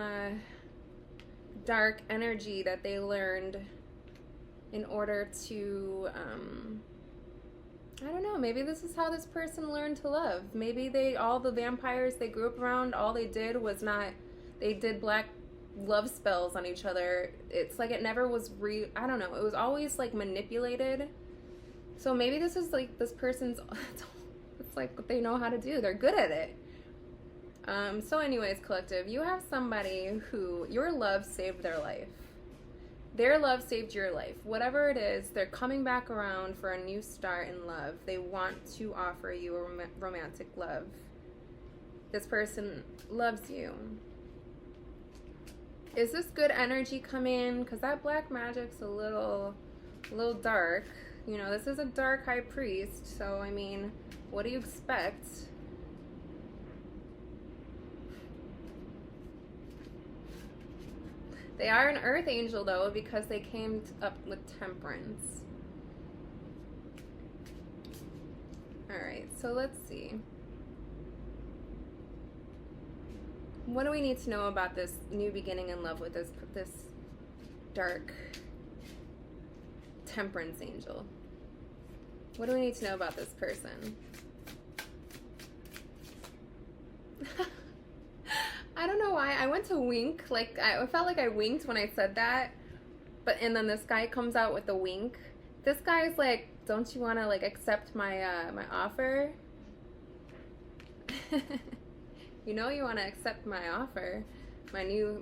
S1: dark energy that they learned in order to, I don't know, maybe this is how this person learned to love. Maybe all the vampires they grew up around, all they did was they did black love spells on each other. It's like it never was I don't know, it was always like manipulated. So maybe this is like this person's, it's like what they know how to do. They're good at it. So anyways, collective, you have somebody who your love saved their life. Their love saved your life. Whatever it is, they're coming back around for a new start in love. They want to offer you a romantic love. This person loves you. Is this good energy coming in? Because that black magic's a little dark. You know, this is a dark high priest, so I mean, what do you expect? They are an earth angel, though, because they came up with temperance. So let's see. What do we need to know about this new beginning in love with this dark temperance angel? What do we need to know about this person? I don't know why I went to wink. Like, I felt like I winked when I said that, and then this guy comes out with a wink. This guy's like, don't you want to like accept my my offer? You know you want to accept my offer, my new,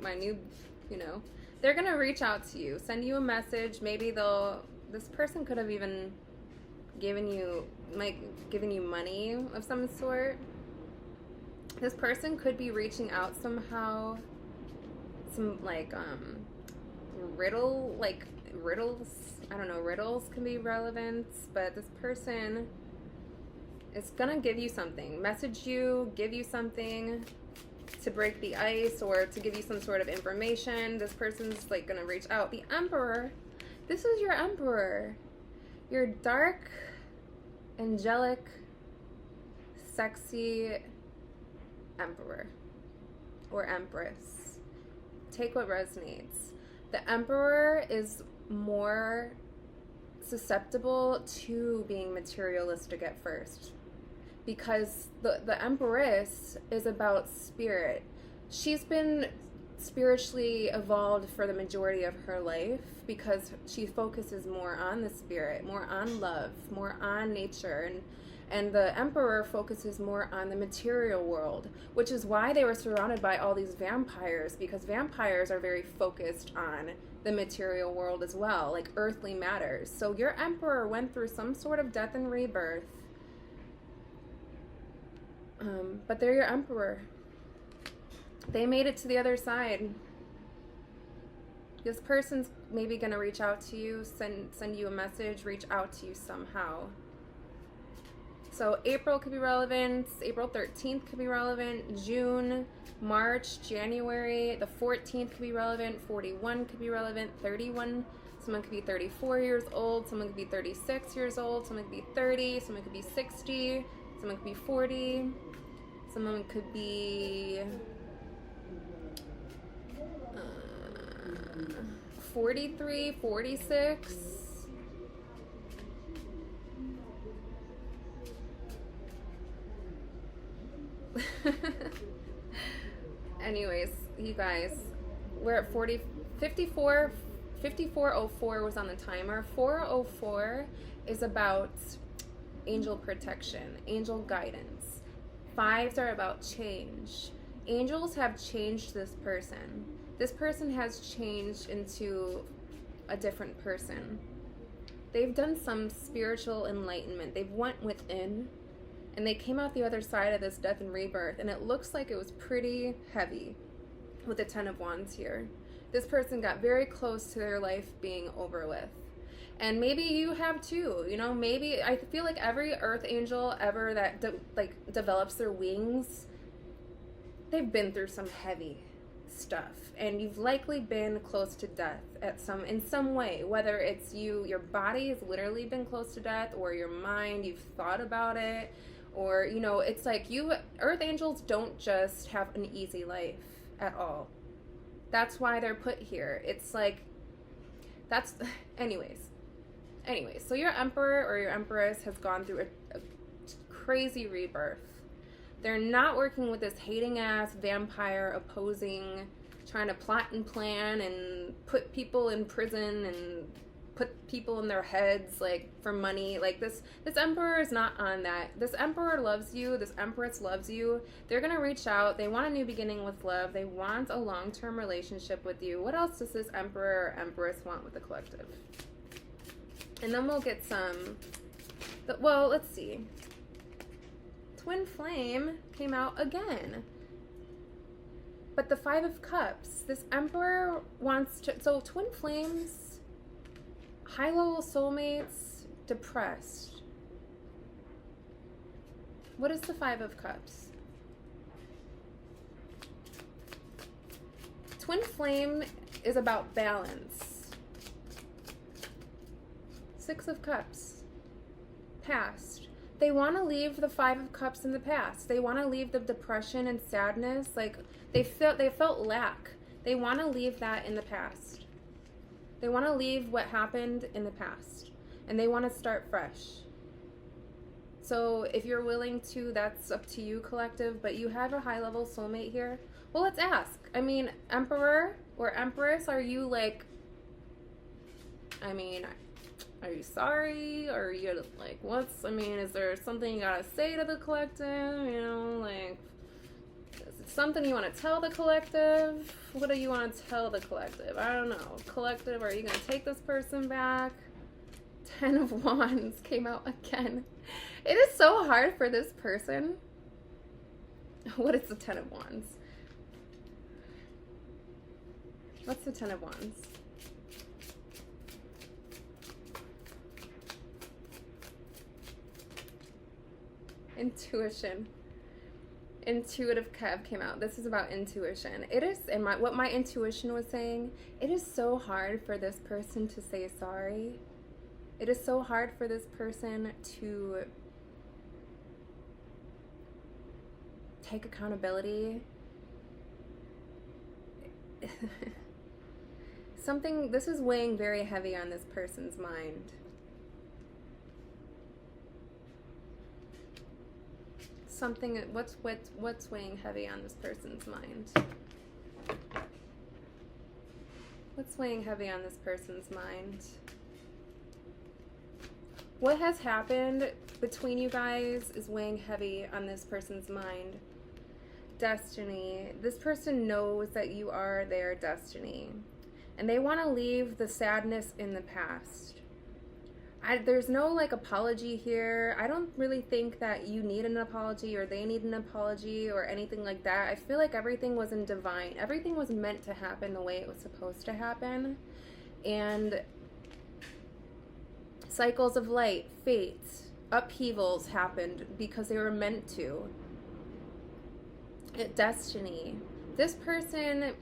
S1: you know. They're gonna reach out to you, send you a message. Maybe this person could have even given you money of some sort. This person could be reaching out somehow. Some like riddles. I don't know, riddles can be relevant, but this person is gonna give you something, message you, give you something to break the ice or to give you some sort of information. This person's like gonna reach out. The Emperor, this is your Emperor. Your dark, angelic, sexy Emperor or Empress. Take what resonates. The Emperor is more susceptible to being materialistic at first, because the Empress is about spirit. She's been spiritually evolved for the majority of her life because she focuses more on the spirit, more on love, more on nature, and the Emperor focuses more on the material world, which is why they were surrounded by all these vampires, because vampires are very focused on the material world as well, like earthly matters. So your Emperor went through some sort of death and rebirth, but they're your Emperor. They made it to the other side. This person's maybe going to reach out to you, send you a message, reach out to you somehow. So April could be relevant, April 13th could be relevant, June, March, January, the 14th could be relevant, 41 could be relevant, 31, someone could be 34 years old, someone could be 36 years old, someone could be 30, someone could be 60, someone could be 40, someone could be 43, 46. Anyways, you guys, we're at 5404 was on the timer. 404 is about angel protection, angel guidance. 5s are about change. Angels have changed this person. This person has changed into a different person. They've done some spiritual enlightenment. They've went within, and they came out the other side of this death and rebirth, and it looks like it was pretty heavy with the 10 of Wands here. This person got very close to their life being over with. And maybe you have too, you know, maybe I feel like every earth angel ever that develops their wings, they've been through some heavy stuff, and you've likely been close to death in some way, whether it's your body has literally been close to death, or your mind, you've thought about it, or, you know, it's like earth angels don't just have an easy life at all. That's why they're put here. It's like, anyways, so your Emperor or your Empress has gone through a crazy rebirth. They're not working with this hating ass vampire opposing, trying to plot and plan and put people in prison and put people in their heads like for money. Like this Emperor is not on that. This Emperor loves you. This Empress loves you. They're gonna reach out. They want a new beginning with love. They want a long-term relationship with you. What else does this Emperor or Empress want with the collective? And then we'll get well, let's see. Twin Flame came out again. But the 5 of Cups, this Emperor wants to, so Twin Flames, high-level soulmates, depressed. What is the 5 of Cups? Twin Flame is about balance. 6 of Cups, past. They want to leave the Five of Cups in the past. They want to leave the depression and sadness. Like, they felt lack. They want to leave that in the past. They want to leave what happened in the past. And they want to start fresh. So if you're willing to, that's up to you, collective. But you have a high-level soulmate here. Well, let's ask. I mean, Emperor or Empress, are you like... I mean... Are you sorry? Or are you like, is there something you gotta say to the collective? You know, like, is it something you want to tell the collective? What do you want to tell the collective? I don't know. Collective, are you gonna take this person back? 10 of Wands came out again. It is so hard for this person. What is the 10 of Wands? What's the 10 of Wands? Intuition. Intuitive Kev came out. This is about intuition. It is, and what my intuition was saying, it is so hard for this person to say sorry. It is so hard for this person to take accountability. This is weighing very heavy on this person's mind. What's weighing heavy on this person's mind? What's weighing heavy on this person's mind? What has happened between you guys is weighing heavy on this person's mind. Destiny. This person knows that you are their destiny. And they want to leave the sadness in the past. There's no like apology here. I don't really think that you need an apology or they need an apology or anything like that. I feel like everything was in divine. Everything was meant to happen the way it was supposed to happen. And cycles of light, fate, upheavals happened because they were meant to. Destiny. This person...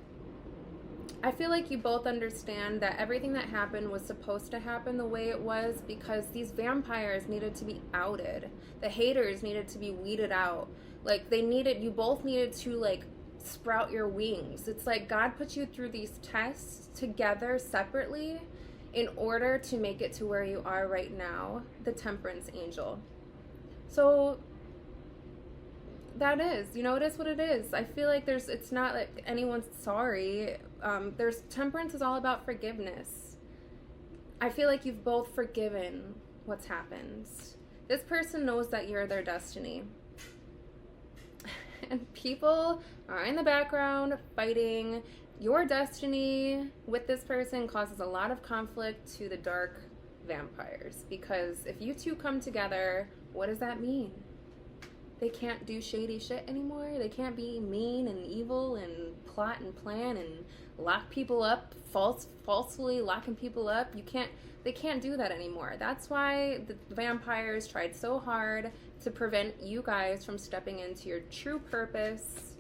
S1: I feel like you both understand that everything that happened was supposed to happen the way it was because these vampires needed to be outed. The haters needed to be weeded out. Like, you both needed to, like, sprout your wings. It's like God put you through these tests together separately in order to make it to where you are right now, the Temperance Angel. So... that is, it is what it is. I feel like it's not like anyone's sorry. Temperance is all about forgiveness. I feel like you've both forgiven what's happened. This person knows that you're their destiny. And people are in the background fighting. Your destiny with this person causes a lot of conflict to the dark vampires. Because if you two come together, what does that mean? They can't do shady shit anymore. They can't be mean and evil and plot and plan and lock people up, falsely locking people up. They can't do that anymore. That's why the vampires tried so hard to prevent you guys from stepping into your true purpose.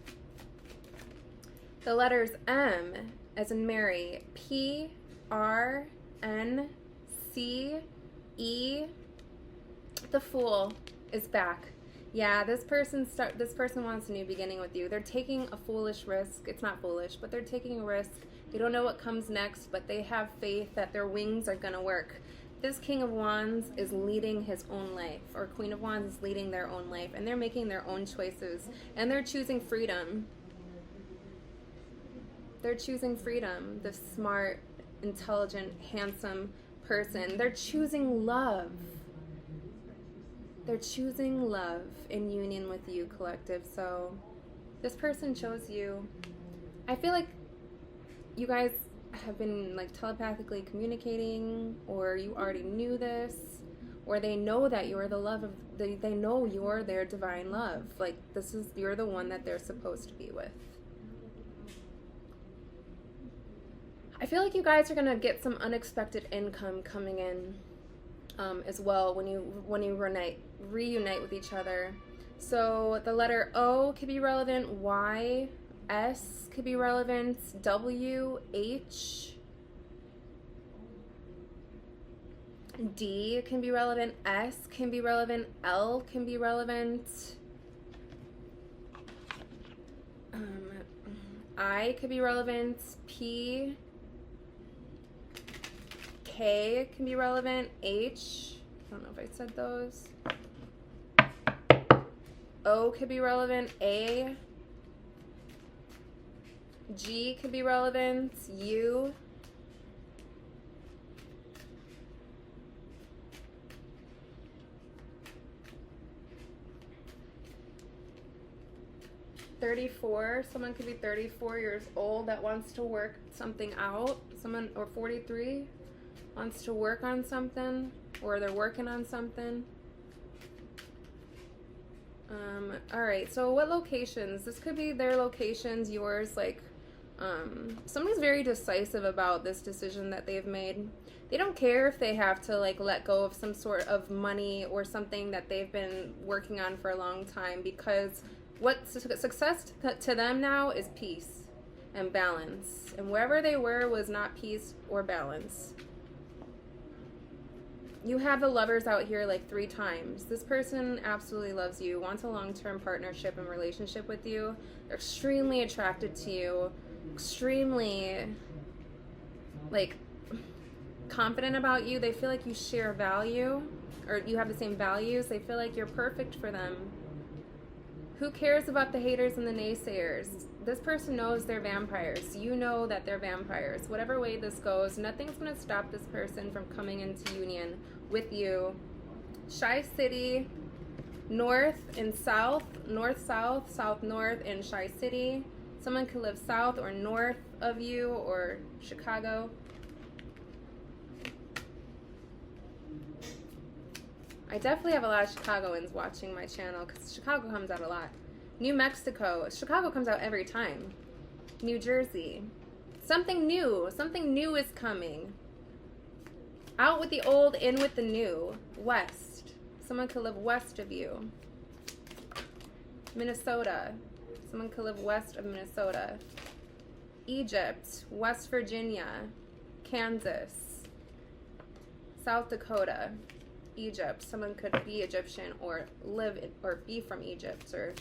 S1: The letters M, as in Mary, P, R, N, C, E. The Fool is back. Yeah, this person wants a new beginning with you. They're taking a foolish risk. It's not foolish, but they're taking a risk. They don't know what comes next, but they have faith that their wings are going to work. This King of Wands is leading his own life, or Queen of Wands is leading their own life, and they're making their own choices, and they're choosing freedom. They're choosing freedom, the smart, intelligent, handsome person. They're choosing love. They're choosing love in union with you, collective. So this person chose you. I feel like you guys have been like telepathically communicating, or you already knew this, or they know that you're the love of, they know you're their divine love. Like you're the one that they're supposed to be with. I feel like you guys are gonna get some unexpected income coming in. As well when you reunite with each other. So the letter O could be relevant, Y, S could be relevant, W, H. D can be relevant. S can be relevant. L can be relevant. I could be relevant. P, K can be relevant. H, I don't know if I said those. O could be relevant. A, G could be relevant. U, $34. Someone could be 34 years old that wants to work something out. Someone, or 43, wants to work on something, or they're working on something. All right, so what locations? This could be their locations, yours, like, somebody's very decisive about this decision that they've made. They don't care if they have to, like, let go of some sort of money or something that they've been working on for a long time, because what success to them now is peace and balance. And wherever they were was not peace or balance. You have the Lovers out here like 3 times. This person absolutely loves you, wants a long-term partnership and relationship with you. They're extremely attracted to you, extremely, like, confident about you. They feel like you share value, or you have the same values. They feel like you're perfect for them. Who cares about the haters and the naysayers? This person knows they're vampires. You know that they're vampires. Whatever way this goes, nothing's going to stop this person from coming into union with you. Shy City, north and south, north-south, south-north in Shy City. Someone could live south or north of you, or Chicago. I definitely have a lot of Chicagoans watching my channel because Chicago comes out a lot. New Mexico. Chicago comes out every time. New Jersey. Something new. Something new is coming. Out with the old, in with the new. West. Someone could live west of you. Minnesota. Someone could live west of Minnesota. Egypt. West Virginia. Kansas. South Dakota. Egypt. Someone could be Egyptian or live in, or be from Egypt, or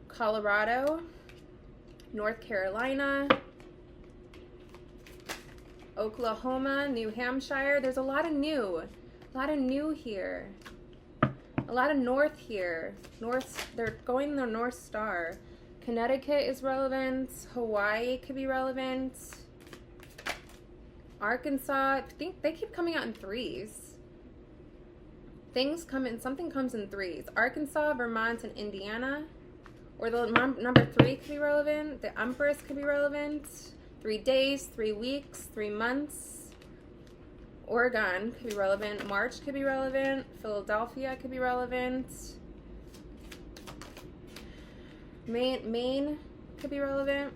S1: Colorado, North Carolina, Oklahoma, New Hampshire. There's a lot of new here. A lot of north here. North, they're going the North Star. Connecticut is relevant. Hawaii could be relevant. Arkansas, I think they keep coming out in 3s. Things come in, something comes in 3s. Arkansas, Vermont, and Indiana. Or the number 3 could be relevant. The Empress could be relevant. 3 days, 3 weeks, 3 months. Oregon could be relevant. March could be relevant. Philadelphia could be relevant. Maine could be relevant.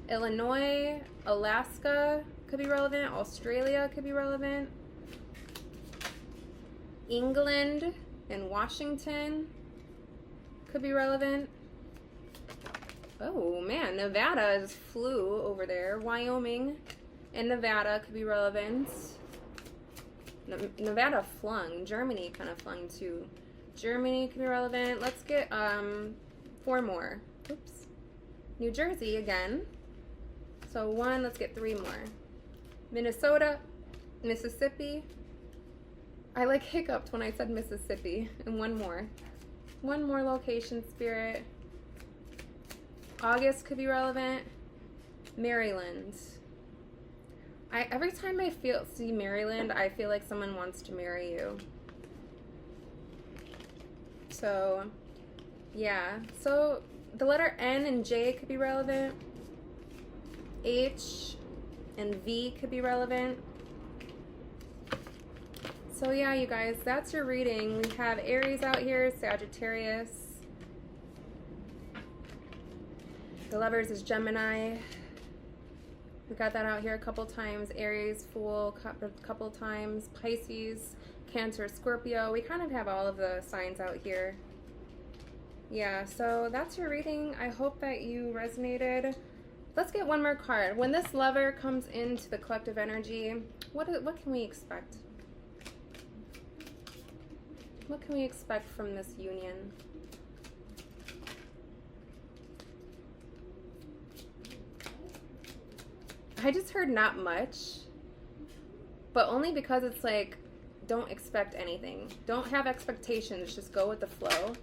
S1: Illinois, Alaska could be relevant. Australia could be relevant. England and Washington could be relevant. Oh man, Nevada just flew over there. Wyoming and Nevada could be relevant. Nevada flung. Germany kind of flung too. Germany could be relevant. Let's get 4 more. Oops. New Jersey again. So 1, let's get 3 more. Minnesota, Mississippi. I like hiccuped when I said Mississippi. And 1 more. 1 more location, Spirit. August could be relevant. Maryland. Every time I see Maryland, I feel like someone wants to marry you. So, yeah. So the letter N and J could be relevant. H and V could be relevant. So yeah, you guys, that's your reading. We have Aries out here, Sagittarius. The Lovers is Gemini. We got that out here a couple times. Aries, Fool, a couple times. Pisces, Cancer, Scorpio. We kind of have all of the signs out here. Yeah, so that's your reading. I hope that you resonated. Let's get one more card. When this lover comes into the collective energy, what can we expect? What can we expect from this union? I just heard not much, but only because it's like, don't expect anything. Don't have expectations, just go with the flow.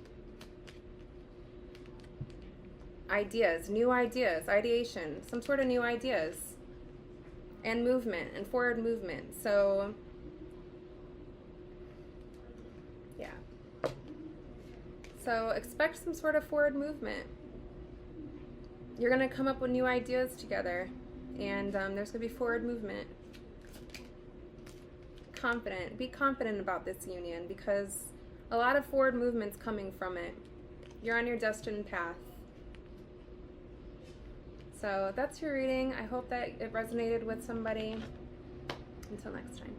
S1: Ideas, new ideas, ideation, some sort of new ideas, and movement, and forward movement. So, yeah. So expect some sort of forward movement. You're going to come up with new ideas together, and there's going to be forward movement. Confident. Be confident about this union, because a lot of forward movement's coming from it. You're on your destined path. So that's your reading. I hope that it resonated with somebody. Until next time.